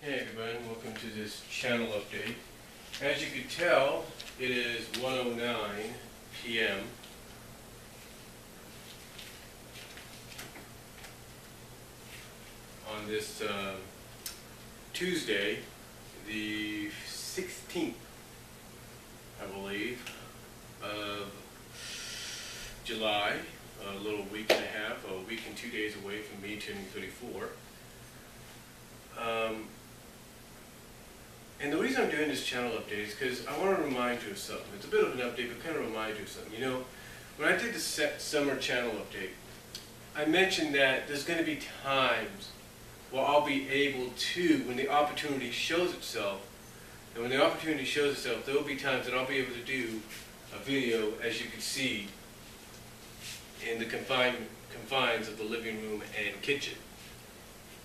Hey everyone, welcome to this channel update. As you can tell, it is 1:09 p.m. on this Tuesday, the 16th, I believe, of July, a little week and a half, a week and 2 days away from me turning 34. And the reason I'm doing this channel update is because I want to remind you of something. It's a bit of an update, but kind of remind you of something. You know, when I did the summer channel update, I mentioned that there's going to be times where I'll be able to, when the opportunity shows itself, and when the opportunity shows itself, there will be times that I'll be able to do a video, as you can see, in the confines of the living room and kitchen.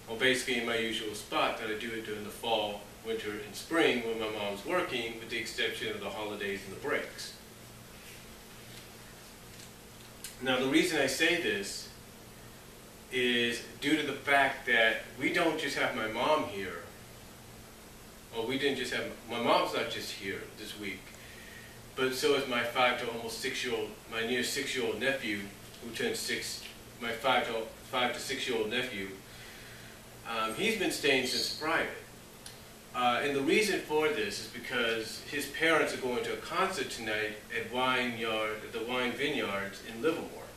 Well, basically in my usual spot that I do it during the fall, winter, and spring when my mom's working, with the exception of the holidays and the breaks. Now, the reason I say this is due to the fact that we don't just have my mom here, or we didn't just have, my mom's not just here this week, but so is my 5 to almost 6-year-old, my near 6-year-old nephew, who turned 6, my 5 to 6-year-old nephew. He's been staying since Friday. And the reason for this is because his parents are going to a concert tonight at the Wine Vineyards in Livermore.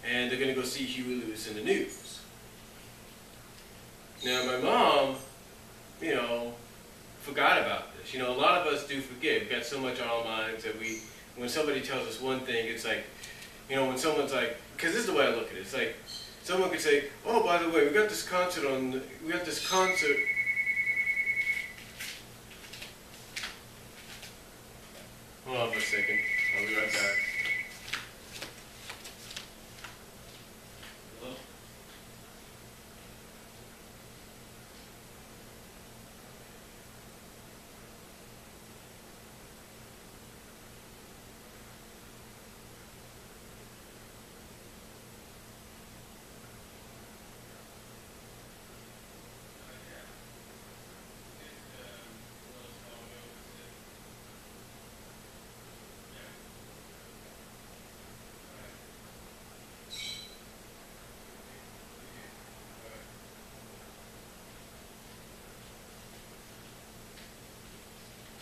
And they're going to go see Huey Lewis and the News. Now, my mom, you know, forgot about this. You know, a lot of us do forget. We've got so much on our minds that when somebody tells us one thing, it's like, you know, when someone's like, because this is the way I look at it, it's like, someone could say, oh, by the way, we got this concert. Hold on for a second. I'll be right back. Hello?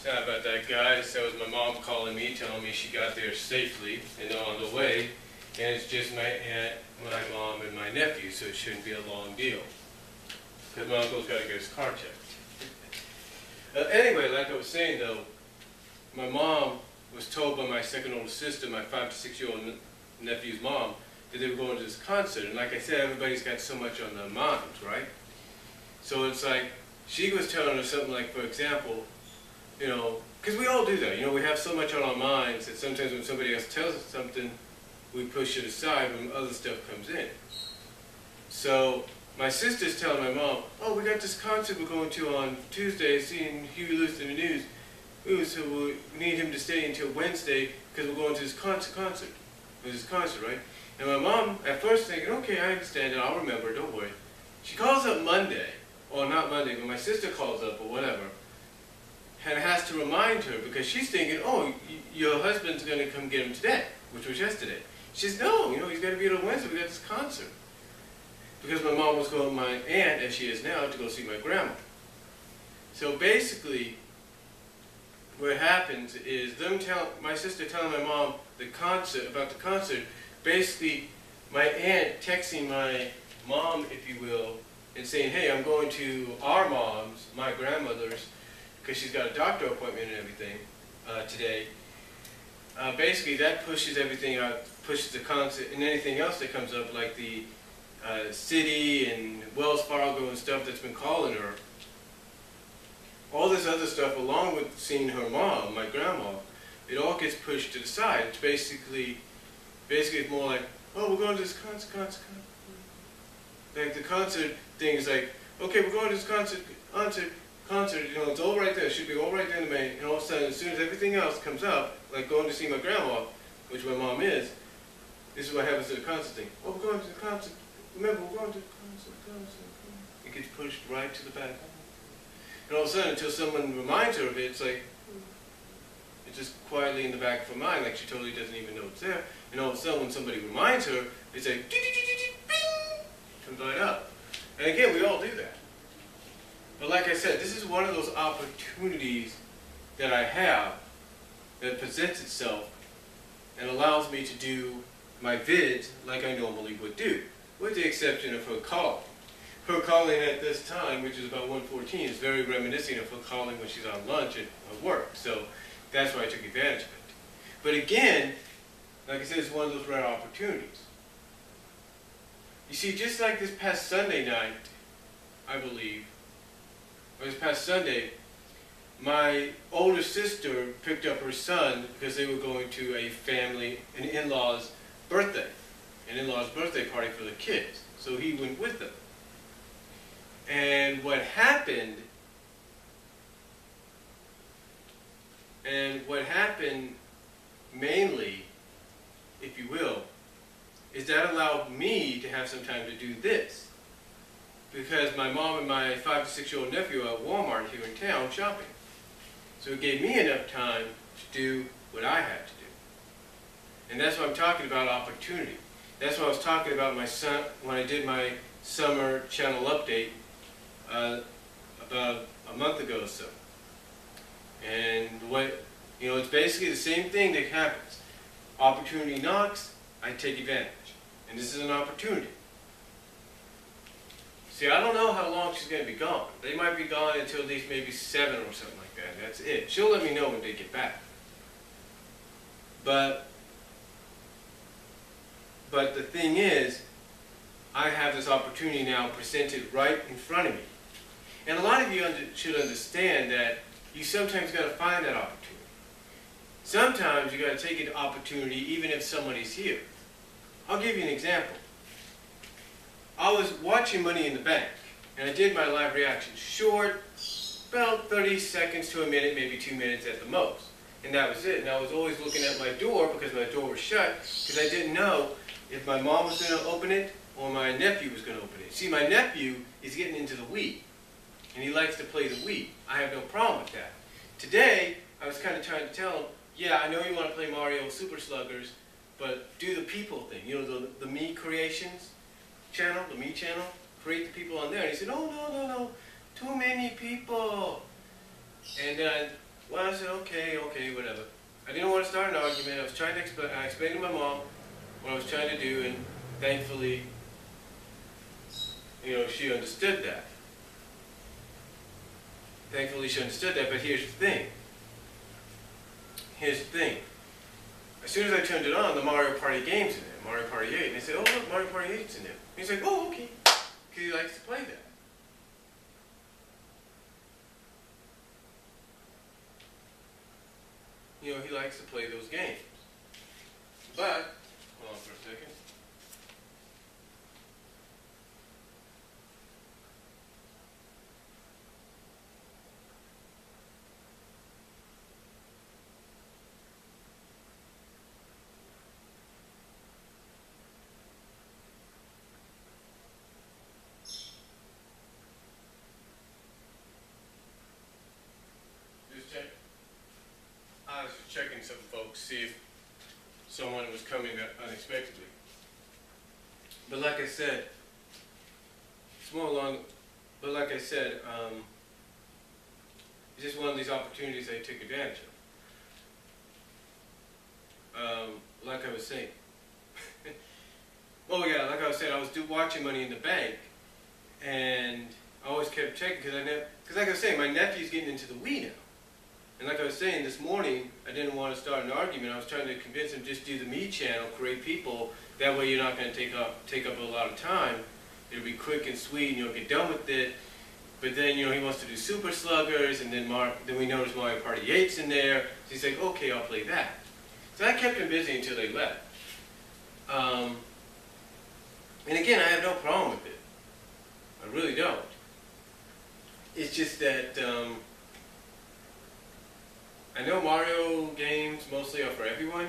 Sorry about that, guys. That was my mom calling me, telling me she got there safely and on the way. And it's just my aunt, my mom, and my nephew, so it shouldn't be a long deal. Because my uncle's got to get his car checked. Anyway, like I was saying, though, my mom was told by my second older sister, my 5 to 6-year-old nephew's mom, that they were going to this concert. And like I said, everybody's got so much on their minds, right? So it's like, she was telling her something like, for example, you know, because we all do that. You know, we have so much on our minds that sometimes when somebody else tells us something, we push it aside when other stuff comes in. So my sister's telling my mom, oh, we got this concert we're going to on Tuesday, seeing Huey Lewis in the News. Ooh, so we need him to stay until Wednesday because we're going to this concert. This concert, right? And my mom, at first thinking, okay, I understand it, I'll remember, don't worry. She calls up Monday, or not Monday, but my sister calls up or whatever, and has to remind her because she's thinking, oh, your husband's going to come get him today, which was yesterday. She says, no, you know, he's got to be here on Wednesday. We got this concert. Because my mom was going with my aunt, as she is now, to go see my grandma. So basically, what happens is my sister telling my mom about the concert, basically my aunt texting my mom, if you will, and saying, hey, I'm going to our mom's, my grandmother's, because she's got a doctor appointment and everything today. Basically, that pushes everything out, pushes the concert and anything else that comes up, like the city and Wells Fargo and stuff that's been calling her. All this other stuff, along with seeing her mom, my grandma, it all gets pushed to the side. It's basically it's more like, oh, we're going to this concert. Like the concert thing is like, okay, we're going to this concert, you know, it's all right there. It should be all right there in the main. And all of a sudden, as soon as everything else comes up, like going to see my grandma, which my mom is, this is what happens to the concert thing. Oh, we're going to the concert. Remember, we're going to the concert. It gets pushed right to the back. And all of a sudden, until someone reminds her of it, it's like, it's just quietly in the back of her mind, like she totally doesn't even know it's there. And all of a sudden, when somebody reminds her, it's like, bing, comes right up. And again, we all do that. But like I said, this is one of those opportunities that I have that presents itself and allows me to do my vids like I normally would do, with the exception of her calling. Her calling at this time, which is about 1:14, is very reminiscent of her calling when she's on lunch at work. So that's why I took advantage of it. But again, like I said, it's one of those rare opportunities. You see, just like this past Sunday night, I believe, or this past Sunday, my older sister picked up her son because they were going to an in-law's birthday party for the kids. So he went with them. And what happened mainly, if you will, is that allowed me to have some time to do this. Because my mom and my 5 to 6-year-old nephew are at Walmart here in town shopping. So it gave me enough time to do what I had to do. And that's what I'm talking about, opportunity. That's what I was talking about when I did my summer channel update about a month ago or so. And it's basically the same thing that happens. Opportunity knocks, I take advantage. And this is an opportunity. See, I don't know how long she's going to be gone. They might be gone until at least maybe 7 or something like that. That's it. She'll let me know when they get back. But the thing is, I have this opportunity now presented right in front of me. And a lot of you should understand that you sometimes got to find that opportunity. Sometimes you got to take an opportunity even if somebody's here. I'll give you an example. I was watching Money in the Bank, and I did my live reaction. Short, about 30 seconds to a minute, maybe 2 minutes at the most. And that was it. And I was always looking at my door because my door was shut, because I didn't know if my mom was going to open it or my nephew was going to open it. See, my nephew is getting into the Wii, and he likes to play the Wii. I have no problem with that. Today, I was kind of trying to tell him, yeah, I know you want to play Mario Super Sluggers, but do the people thing. You know, the Me Creations channel, the Me channel, create the people on there. And he said, oh, no, too many people. And then, I said, okay, whatever. I didn't want to start an argument. I was trying to explain to my mom what I was trying to do, and thankfully, she understood that. Thankfully, she understood that, but here's the thing. As soon as I turned it on, the Mario Party game's in there, Mario Party 8. And they said, oh, look, Mario Party 8's in there. And he's like, oh, okay. Because he likes to play that. He likes to play those games. But, hold on for a second. I was just checking some folks, see if someone was coming unexpectedly. But like I said, it's just one of these opportunities I took advantage of. Like I was saying. Oh yeah, like I was saying, I was watching Money in the Bank, and I always kept checking, because like I was saying, my nephew's getting into the Wii now. And like I was saying, this morning, I didn't want to start an argument. I was trying to convince him just do the Me channel, create people. That way you're not going to take up a lot of time. It'll be quick and sweet, and you'll get done with it. But then, he wants to do Super Sluggers, and then we noticed Mario Party 8's in there. So he's like, okay, I'll play that. So I kept him busy until they left. And again, I have no problem with it. I really don't. It's just that, I know Mario games mostly are for everyone,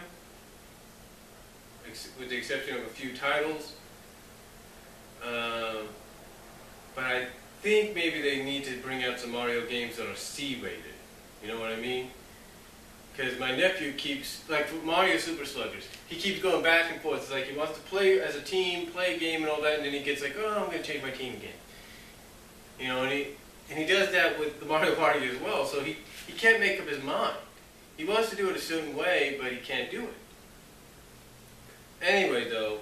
with the exception of a few titles. But think maybe they need to bring out some Mario games that are C-rated. You know what I mean? Because my nephew keeps, like Mario Super Sluggers, he keeps going back and forth. It's like he wants to play as a team, play a game and all that, and then he gets like, oh, I'm going to change my team again. You know, and he does that with the Mario Party as well, so he can't make up his mind. He wants to do it a certain way, but he can't do it. Anyway, though,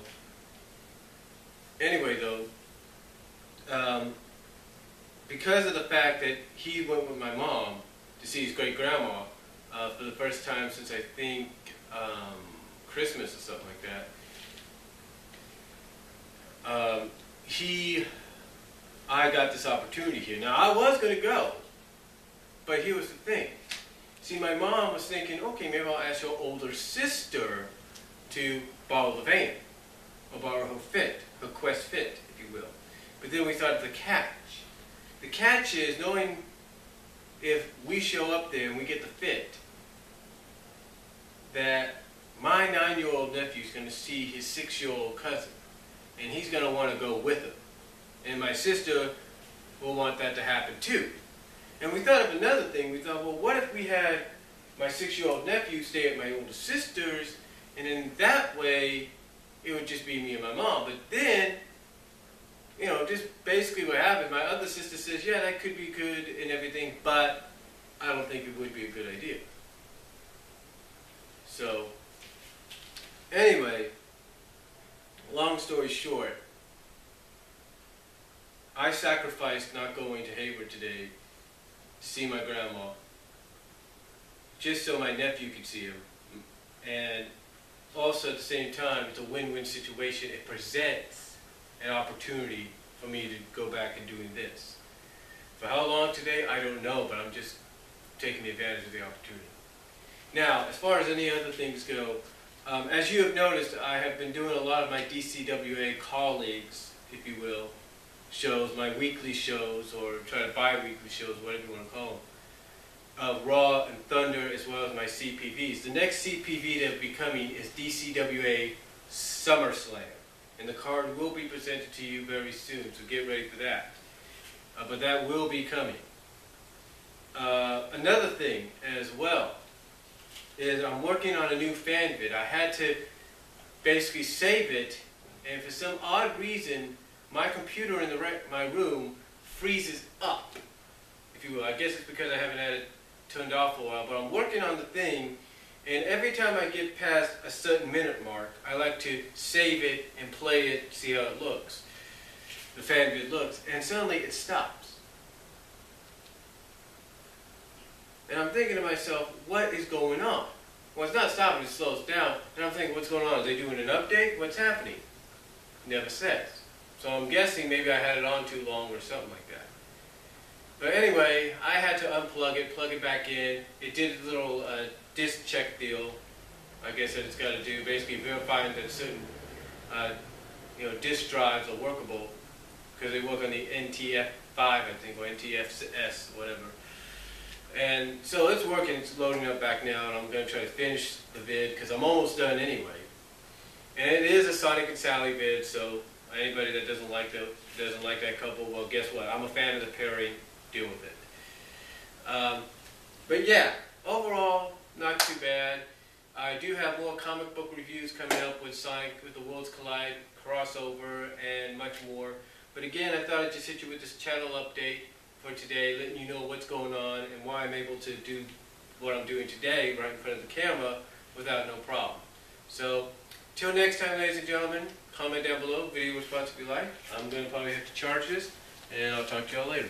because of the fact that he went with my mom to see his great-grandma for the first time since I think Christmas or something like that, I got this opportunity here. Now, I was going to go, but here was the thing. See, my mom was thinking, okay, maybe I'll ask your older sister to borrow the van, or borrow her Fit, her Quest Fit, if you will. But then we thought of the catch. The catch is knowing if we show up there and we get the Fit, that my 9-year-old nephew is going to see his 6-year-old cousin, and he's going to want to go with him. And my sister will want that to happen too. And we thought of another thing. We thought, well, what if we had my 6-year-old nephew stay at my older sister's, and in that way, it would just be me and my mom. But then, you know, just basically what happened, my other sister says, yeah, that could be good and everything, but I don't think it would be a good idea. So, anyway, long story short, I sacrificed not going to Hayward today to see my grandma, just so my nephew could see him. And also at the same time, it's a win-win situation. It presents an opportunity for me to go back and doing this. For how long today, I don't know, but I'm just taking advantage of the opportunity. Now, as far as any other things go, as you have noticed, I have been doing a lot of my DCWA colleagues, if you will, shows, my weekly shows, or try to bi-weekly shows, whatever you want to call them, Raw and Thunder, as well as my CPVs. The next CPV that will be coming is DCWA SummerSlam, and the card will be presented to you very soon, so get ready for that. But that will be coming. Another thing as well is I'm working on a new fan vid. I had to basically save it, and for some odd reason, my computer in my room freezes up, if you will. I guess it's because I haven't had it turned off for a while, but I'm working on the thing, and every time I get past a certain minute mark, I like to save it and play it, see how it looks, the fan vid looks, and suddenly it stops. And I'm thinking to myself, what is going on? Well, it's not stopping, it slows down, and I'm thinking, what's going on? Are they doing an update? What's happening? Never says. So I'm guessing maybe I had it on too long or something like that. But anyway, I had to unplug it, plug it back in. It did a little disk check deal, I guess, that it's got to do, basically verifying that certain disk drives are workable, because they work on the NTF5, I think, or NTFS, whatever. And so it's working, it's loading up back now, and I'm going to try to finish the vid, because I'm almost done anyway. And it is a Sonic and Sally vid, so anybody that doesn't like that couple, well, guess what? I'm a fan of the pairing. Deal with it. But yeah, overall, not too bad. I do have more comic book reviews coming up with Sonic with the Worlds Collide crossover and much more. But again, I thought I'd just hit you with this channel update for today, letting you know what's going on and why I'm able to do what I'm doing today right in front of the camera without no problem. So, till next time, ladies and gentlemen, comment down below, video response if you like. I'm going to probably have to charge this, and I'll talk to y'all later.